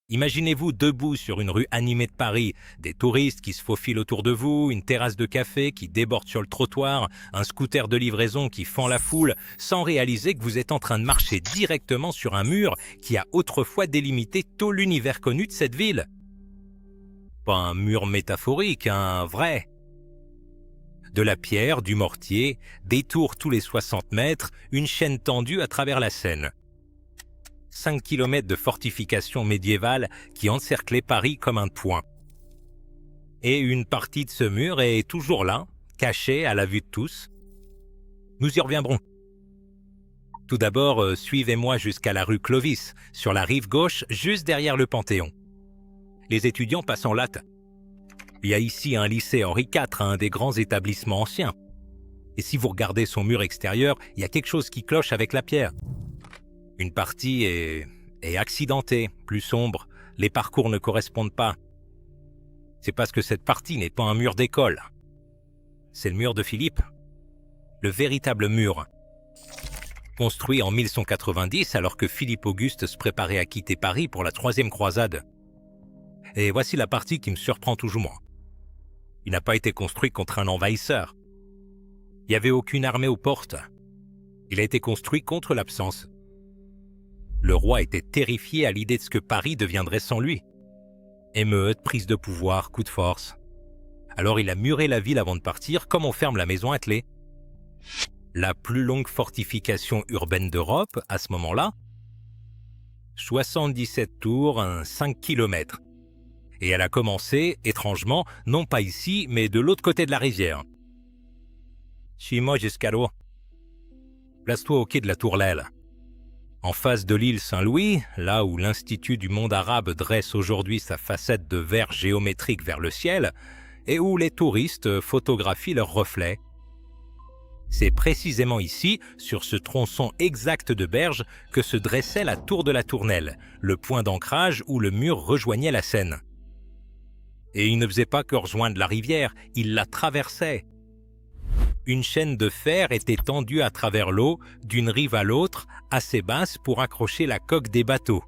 Imaginez-vous debout sur une rue animée de Paris, des touristes qui se faufilent autour de vous, une terrasse de café qui déborde sur le trottoir, un scooter de livraison qui fend la foule, sans réaliser que vous êtes en train de marcher directement sur un mur qui a autrefois délimité tout l'univers connu de cette ville. Pas un mur métaphorique, un vrai. De la pierre, du mortier, des tours tous les 60 mètres, une chaîne tendue à travers la Seine. 5 kilomètres de fortifications médiévales qui encerclaient Paris comme un poing. Et une partie de ce mur est toujours là, cachée à la vue de tous. Nous y reviendrons. Tout d'abord, suivez-moi jusqu'à la rue Clovis, sur la rive gauche, juste derrière le Panthéon. Les étudiants passent en latte. Il y a ici un lycée Henri IV, un des grands établissements anciens. Et si vous regardez son mur extérieur, il y a quelque chose qui cloche avec la pierre. Une partie est accidentée, plus sombre, les parcours ne correspondent pas. C'est parce que cette partie n'est pas un mur d'école. C'est le mur de Philippe, le véritable mur. Construit en 1190 alors que Philippe Auguste se préparait à quitter Paris pour la troisième croisade. Et voici la partie qui me surprend toujours moins. Il n'a pas été construit contre un envahisseur. Il n'y avait aucune armée aux portes. Il a été construit contre l'absence. Le roi était terrifié à l'idée de ce que Paris deviendrait sans lui. Émeute, prise de pouvoir, coup de force. Alors il a muré la ville avant de partir, comme on ferme la maison attelée. La plus longue fortification urbaine d'Europe, à ce moment-là, 77 tours, 5 kilomètres. Et elle a commencé, étrangement, non pas ici, mais de l'autre côté de la rivière. Chimo Giscaro. Place-toi au quai de la Tourlelle. En face de l'île Saint-Louis, là où l'Institut du monde arabe dresse aujourd'hui sa facette de verre géométrique vers le ciel, et où les touristes photographient leurs reflets. C'est précisément ici, sur ce tronçon exact de berge, que se dressait la tour de la Tournelle, le point d'ancrage où le mur rejoignait la Seine. Et il ne faisait pas que rejoindre la rivière, il la traversait. Une chaîne de fer était tendue à travers l'eau, d'une rive à l'autre, assez basse pour accrocher la coque des bateaux.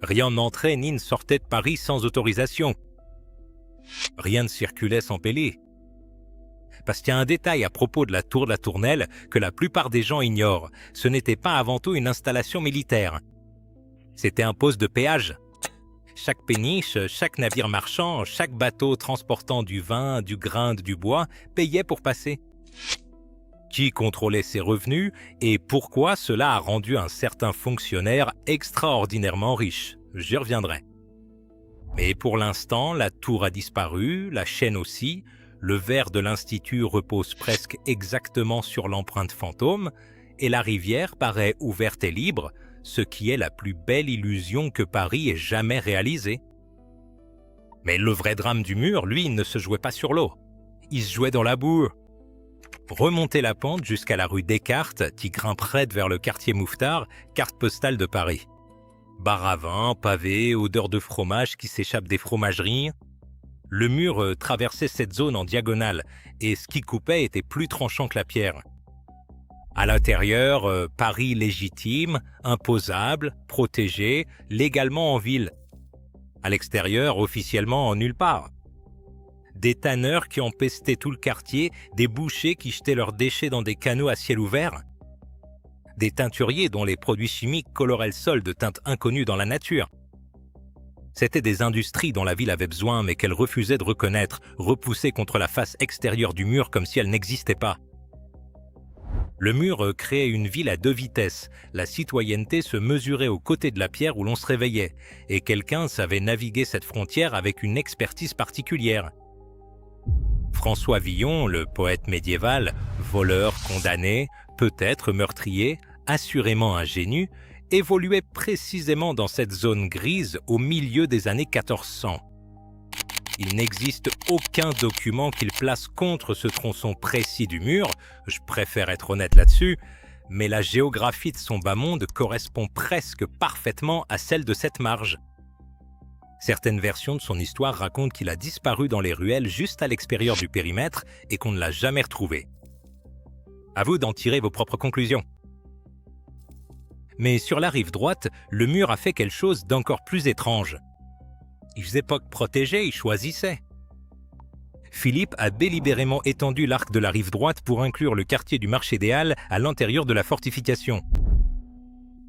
Rien n'entrait ni ne sortait de Paris sans autorisation. Rien ne circulait sans pellé. Parce qu'il y a un détail à propos de la tour de la Tournelle que la plupart des gens ignorent. Ce n'était pas avant tout une installation militaire. C'était un poste de péage. Chaque péniche, chaque navire marchand, chaque bateau transportant du vin, du grain, du bois payait pour passer. Qui contrôlait ses revenus et pourquoi cela a rendu un certain fonctionnaire extraordinairement riche? J'y reviendrai. Mais pour l'instant, la tour a disparu, la chaîne aussi, le verre de l'Institut repose presque exactement sur l'empreinte fantôme et la rivière paraît ouverte et libre, ce qui est la plus belle illusion que Paris ait jamais réalisée. Mais le vrai drame du mur, lui, ne se jouait pas sur l'eau. Il se jouait dans la boue. Remontez la pente jusqu'à la rue Descartes, qui grimpe raide vers le quartier Mouffetard, carte postale de Paris. Bar à vin, pavés, odeur de fromage qui s'échappe des fromageries. Le mur traversait cette zone en diagonale, et ce qui coupait était plus tranchant que la pierre. À l'intérieur, Paris légitime, imposable, protégé, légalement en ville. À l'extérieur, officiellement en nulle part. Des tanneurs qui empestaient tout le quartier, des bouchers qui jetaient leurs déchets dans des canaux à ciel ouvert. Des teinturiers dont les produits chimiques coloraient le sol de teintes inconnues dans la nature. C'étaient des industries dont la ville avait besoin mais qu'elle refusait de reconnaître, repoussées contre la face extérieure du mur comme si elle n'existait pas. Le mur créait une ville à deux vitesses. La citoyenneté se mesurait aux côtés de la pierre où l'on se réveillait, et quelqu'un savait naviguer cette frontière avec une expertise particulière. François Villon, le poète médiéval, voleur, condamné, peut-être meurtrier, assurément ingénu, évoluait précisément dans cette zone grise au milieu des années 1400. Il n'existe aucun document qu'il place contre ce tronçon précis du mur, je préfère être honnête là-dessus, mais la géographie de son bas monde correspond presque parfaitement à celle de cette marge. Certaines versions de son histoire racontent qu'il a disparu dans les ruelles juste à l'extérieur du périmètre et qu'on ne l'a jamais retrouvé. À vous d'en tirer vos propres conclusions. Mais sur la rive droite, le mur a fait quelque chose d'encore plus étrange. Il faisait pas que protéger, il choisissait. Philippe a délibérément étendu l'arc de la rive droite pour inclure le quartier du marché des Halles à l'intérieur de la fortification.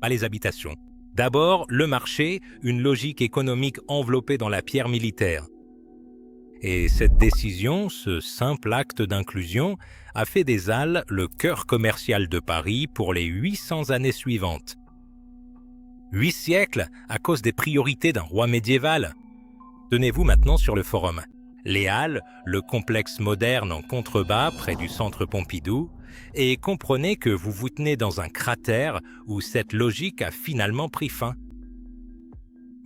Pas les habitations. D'abord, le marché, une logique économique enveloppée dans la pierre militaire. Et cette décision, ce simple acte d'inclusion, a fait des Halles le cœur commercial de Paris pour les 800 années suivantes. 8 siècles à cause des priorités d'un roi médiéval. Tenez-vous maintenant sur le forum. Les Halles, le complexe moderne en contrebas près du centre Pompidou, et comprenez que vous vous tenez dans un cratère où cette logique a finalement pris fin.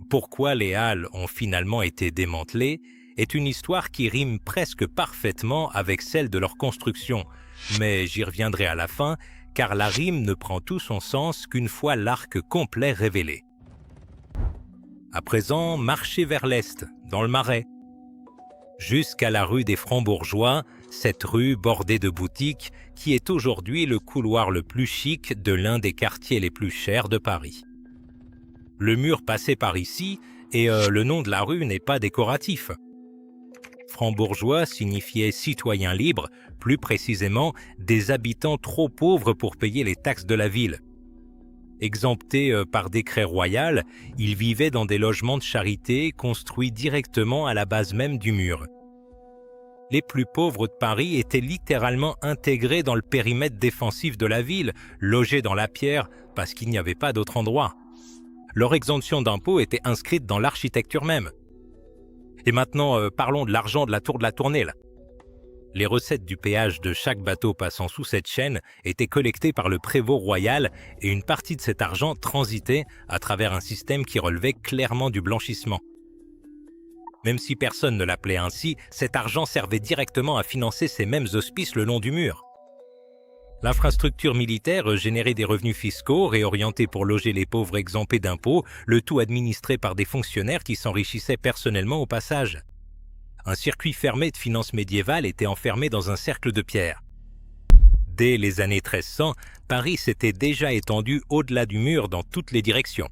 Pourquoi les Halles ont finalement été démantelées est une histoire qui rime presque parfaitement avec celle de leur construction, mais j'y reviendrai à la fin, car la rime ne prend tout son sens qu'une fois l'arc complet révélé. À présent, marchez vers l'est, dans le Marais. Jusqu'à la rue des Francs-Bourgeois, cette rue bordée de boutiques qui est aujourd'hui le couloir le plus chic de l'un des quartiers les plus chers de Paris. Le mur passait par ici et le nom de la rue n'est pas décoratif. Francs-Bourgeois signifiait citoyens libres, plus précisément des habitants trop pauvres pour payer les taxes de la ville. Exemptés par décret royal, ils vivaient dans des logements de charité construits directement à la base même du mur. Les plus pauvres de Paris étaient littéralement intégrés dans le périmètre défensif de la ville, logés dans la pierre parce qu'il n'y avait pas d'autre endroit. Leur exemption d'impôt était inscrite dans l'architecture même. Et maintenant, parlons de l'argent de la tour de la Tournelle. Les recettes du péage de chaque bateau passant sous cette chaîne étaient collectées par le prévôt royal et une partie de cet argent transitait à travers un système qui relevait clairement du blanchissement. Même si personne ne l'appelait ainsi, cet argent servait directement à financer ces mêmes hospices le long du mur. L'infrastructure militaire générait des revenus fiscaux réorientés pour loger les pauvres exemptés d'impôts, le tout administré par des fonctionnaires qui s'enrichissaient personnellement au passage. Un circuit fermé de finances médiévales était enfermé dans un cercle de pierre. Dès les années 1300, Paris s'était déjà étendu au-delà du mur dans toutes les directions.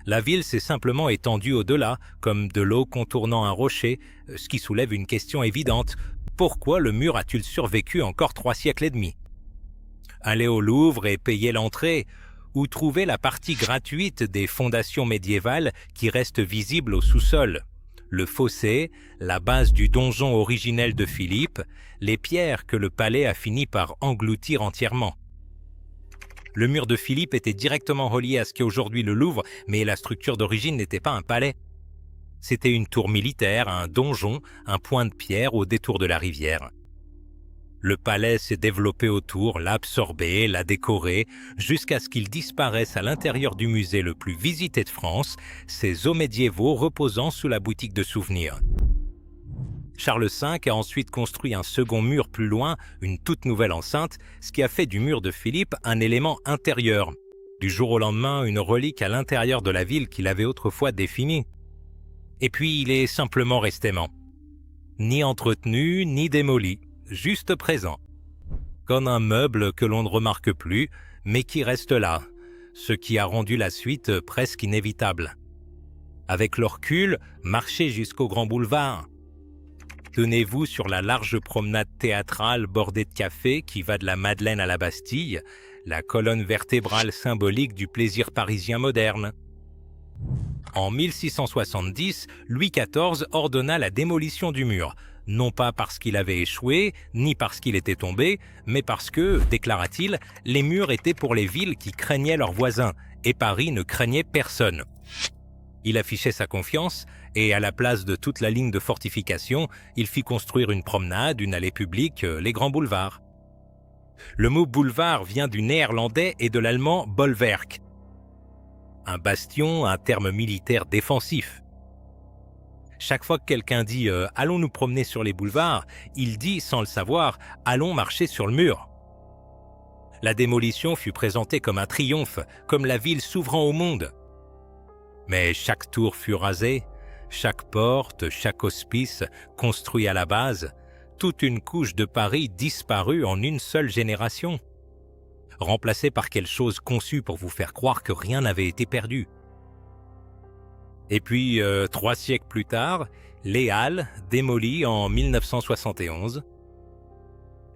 La ville s'est simplement étendue au-delà, comme de l'eau contournant un rocher, ce qui soulève une question évidente. Pourquoi le mur a-t-il survécu encore 3 siècles et demi ? Aller au Louvre et payer l'entrée, ou trouver la partie gratuite des fondations médiévales qui reste visible au sous-sol. Le fossé, la base du donjon originel de Philippe, les pierres que le palais a fini par engloutir entièrement. Le mur de Philippe était directement relié à ce qu'est aujourd'hui le Louvre, mais la structure d'origine n'était pas un palais. C'était une tour militaire, un donjon, un point de pierre au détour de la rivière. Le palais s'est développé autour, l'a absorbé, l'a décoré, jusqu'à ce qu'il disparaisse à l'intérieur du musée le plus visité de France, ses os médiévaux reposant sous la boutique de souvenirs. Charles V a ensuite construit un second mur plus loin, une toute nouvelle enceinte, ce qui a fait du mur de Philippe un élément intérieur. Du jour au lendemain, une relique à l'intérieur de la ville qu'il avait autrefois définie. Et puis il est simplement resté mort. Ni entretenu, ni démoli, juste présent. Comme un meuble que l'on ne remarque plus, mais qui reste là, ce qui a rendu la suite presque inévitable. Avec le recul, marchez jusqu'au Grand Boulevard. Tenez-vous sur la large promenade théâtrale bordée de cafés qui va de la Madeleine à la Bastille, la colonne vertébrale symbolique du plaisir parisien moderne. En 1670, Louis XIV ordonna la démolition du mur, non pas parce qu'il avait échoué, ni parce qu'il était tombé, mais parce que, déclara-t-il, les murs étaient pour les villes qui craignaient leurs voisins, et Paris ne craignait personne. Il affichait sa confiance, et à la place de toute la ligne de fortification, il fit construire une promenade, une allée publique, les grands boulevards. Le mot boulevard vient du néerlandais et de l'allemand Bollwerk. Un bastion, un terme militaire défensif. Chaque fois que quelqu'un dit « allons nous promener sur les boulevards », il dit, sans le savoir, « allons marcher sur le mur ». La démolition fut présentée comme un triomphe, comme la ville s'ouvrant au monde. Mais chaque tour fut rasée, chaque porte, chaque hospice construit à la base, toute une couche de Paris disparut en une seule génération. remplacé par quelque chose conçu pour vous faire croire que rien n'avait été perdu. Et puis, 3 siècles plus tard, les halles démolies en 1971.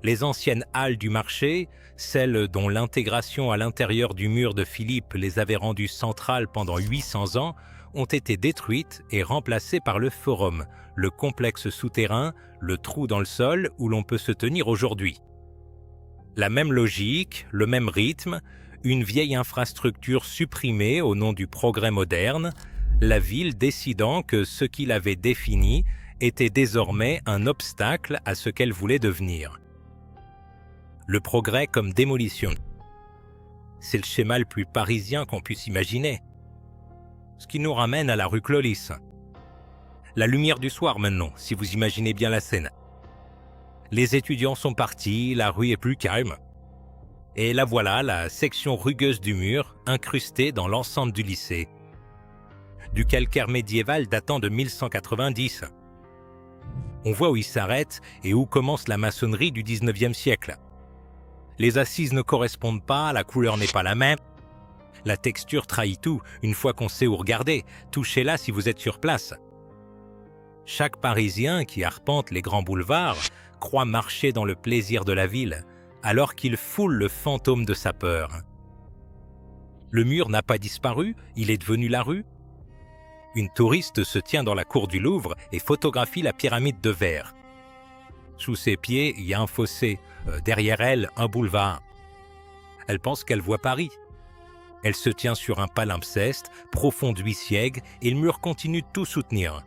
Les anciennes halles du marché, celles dont l'intégration à l'intérieur du mur de Philippe les avait rendues centrales pendant 800 ans, ont été détruites et remplacées par le Forum, le complexe souterrain, le trou dans le sol où l'on peut se tenir aujourd'hui. La même logique, le même rythme, une vieille infrastructure supprimée au nom du progrès moderne, la ville décidant que ce qu'il avait défini était désormais un obstacle à ce qu'elle voulait devenir. Le progrès comme démolition. C'est le schéma le plus parisien qu'on puisse imaginer. Ce qui nous ramène à la rue Clovis. La lumière du soir maintenant, si vous imaginez bien la scène. Les étudiants sont partis, la rue est plus calme. Et la voilà, la section rugueuse du mur, incrustée dans l'ensemble du lycée. Du calcaire médiéval datant de 1190. On voit où il s'arrête et où commence la maçonnerie du 19e siècle. Les assises ne correspondent pas, la couleur n'est pas la même. La texture trahit tout, une fois qu'on sait où regarder. Touchez-la si vous êtes sur place. Chaque Parisien qui arpente les grands boulevards croit marcher dans le plaisir de la ville, alors qu'il foule le fantôme de sa peur. Le mur n'a pas disparu, il est devenu la rue. Une touriste se tient dans la cour du Louvre et photographie la pyramide de verre. Sous ses pieds, il y a un fossé, derrière elle, un boulevard. Elle pense qu'elle voit Paris. Elle se tient sur un palimpseste, profond d'huissiègue, et le mur continue de tout soutenir.